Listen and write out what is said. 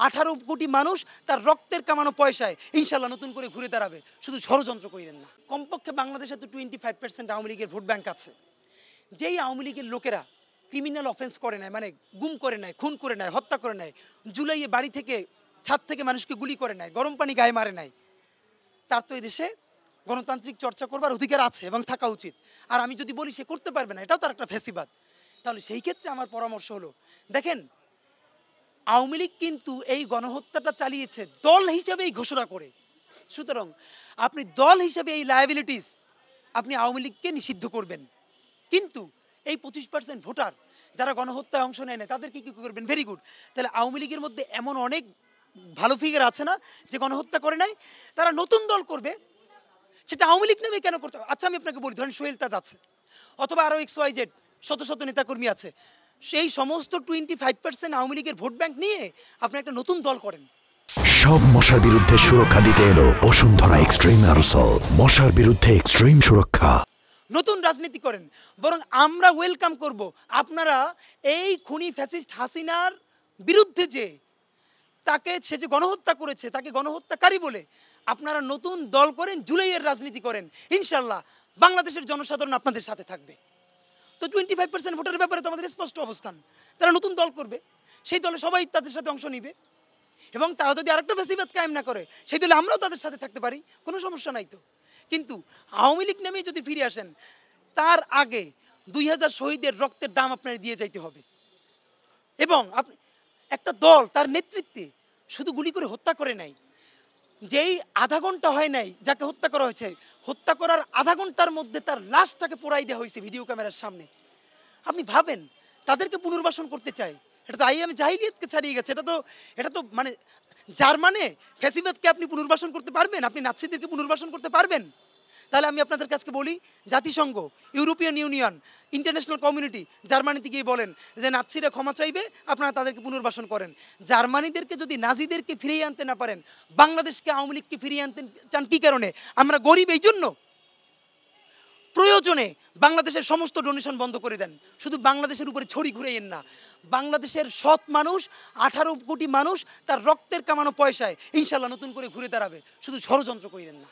18 কোটি মানুষ তার রক্তের কামানো পয়সায় ইনশাল্লাহ নতুন করে ঘুরে দাঁড়াবে, শুধু ষড়যন্ত্র করেন না। কমপক্ষে বাংলাদেশে তো 25% আওয়ামী লীগের ভোট ব্যাংক আছে। যেই আওয়ামী লীগের লোকেরা ক্রিমিনাল অফেন্স করে নেয়, মানে গুম করে নেয়, খুন করে নেয়, হত্যা করে নেয়, জুলাইয়ে বাড়ি থেকে ছাদ থেকে মানুষকে গুলি করে নেয়, গরম পানি গায়ে মারে নেয়, তার তো এই দেশে গণতান্ত্রিক চর্চা করবার অধিকার আছে এবং থাকা উচিত। আর আমি যদি বলি সে করতে পারবে না, এটাও তার একটা ফ্যাসিবাদ। তাহলে সেই ক্ষেত্রে আমার পরামর্শ হলো, দেখেন আওয়ামী লীগ কিন্তু এই গণহত্যাটা চালিয়েছে দল হিসেবেই ঘোষণা করে। সুতরাং আপনি দল হিসেবে এই লায়াবিলিটিস আপনি আওয়ামী লীগকে নিষিদ্ধ করবেন, কিন্তু এই 25% ভোটার যারা গণহত্যায় অংশ নেয় না তাদেরকে কী করবেন? Very good. তাহলে আওয়ামী লীগের মধ্যে এমন অনেক ভালো ফিগার আছে না যে গণহত্যা করে নাই, তারা নতুন দল করবে, সেটা আওয়ামী লীগ নামে কেন করতে? আচ্ছা আমি আপনাকে বলি, ধরেন সোহেল তাজ আছে, অথবা আরও XYZ শত শত নেতাকর্মী আছে, সেই সমস্ত 25% আওয়ামী লীগের ভোট ব্যাংক নিয়ে আপনি একটা নতুন দল করেন। সব মশার বিরুদ্ধে সুরক্ষা দিতে এলো বসুন্ধরা এক্সট্রিম অ্যারোসল, মশার বিরুদ্ধে এক্সট্রিম সুরক্ষা। নতুন রাজনীতি করেন, বরং আমরা ওয়েলকাম করব আপনারা এই খুনি ফ্যাসিস্ট হাসিনার বিরুদ্ধে যে তাকে, সে যে গণহত্যা করেছে তাকে গণহত্যাকারী বলে আপনারা নতুন দল করেন, জুলাইয়ের রাজনীতি করেন, ইনশাল্লাহ বাংলাদেশের জনসাধারণ আপনাদের সাথে থাকবে। তো 25% ভোটের ব্যাপারে তো আমাদের স্পষ্ট অবস্থান, তারা নতুন দল করবে, সেই দলে সবাই তাদের সাথে অংশ নিবে, এবং তারা যদি আরেকটা ফ্যাসিবাদ কায়েম না করে সেই দলে আমরাও তাদের সাথে থাকতে পারি, কোনো সমস্যা নাই তো। কিন্তু আওয়ামী লীগ নামেই যদি ফিরে আসেন, তার আগে 2000 শহীদের রক্তের দাম আপনার দিয়ে যাইতে হবে। এবং আপনি একটা দল তার নেতৃত্বে শুধু গুলি করে হত্যা করে নাই, যেই আধা ঘন্টা হয় নাই যাকে হত্যা করা হয়েছে, হত্যা করার আধা ঘন্টার মধ্যে তার লাশটাকে পোড়াই দেওয়া হয়েছে ভিডিও ক্যামেরার সামনে। আপনি ভাবেন তাদেরকে পুনর্বাসন করতে চাই, এটা তো আইএম জাহিলিয়াতকে ছাড়িয়ে গেছে। এটা তো মানে জার্মানে ফ্যাসিবাদকে আপনি পুনর্বাসন করতে পারবেন? আপনি নাৎসিদেরকে পুনর্বাসন করতে পারবেন? তাহলে আমি আপনাদের কাছে বলি, জাতিসংঘ, ইউরোপিয়ান ইউনিয়ন, ইন্টারন্যাশনাল কমিউনিটি জার্মানিতে গিয়ে বলেন যে নাৎসিরা ক্ষমা চাইবে, আপনারা তাদেরকে পুনর্বাসন করেন। জার্মানিদেরকে যদি নাজিদেরকে ফিরিয়ে আনতে না পারেন, বাংলাদেশকে আওয়ামী লীগকে ফিরিয়ে আনতে চান কী কারণে? আমরা গরিব এই জন্য? প্রয়োজনে বাংলাদেশের সমস্ত ডোনেশন বন্ধ করে দেন, শুধু বাংলাদেশের উপরে ছড়ি ঘুরাইয়েন না। বাংলাদেশের সৎ মানুষ, 18 কোটি মানুষ তার রক্তের কামানো পয়সায় ইনশাল্লাহ নতুন করে ঘুরে দাঁড়াবে, শুধু ষড়যন্ত্র করেন না।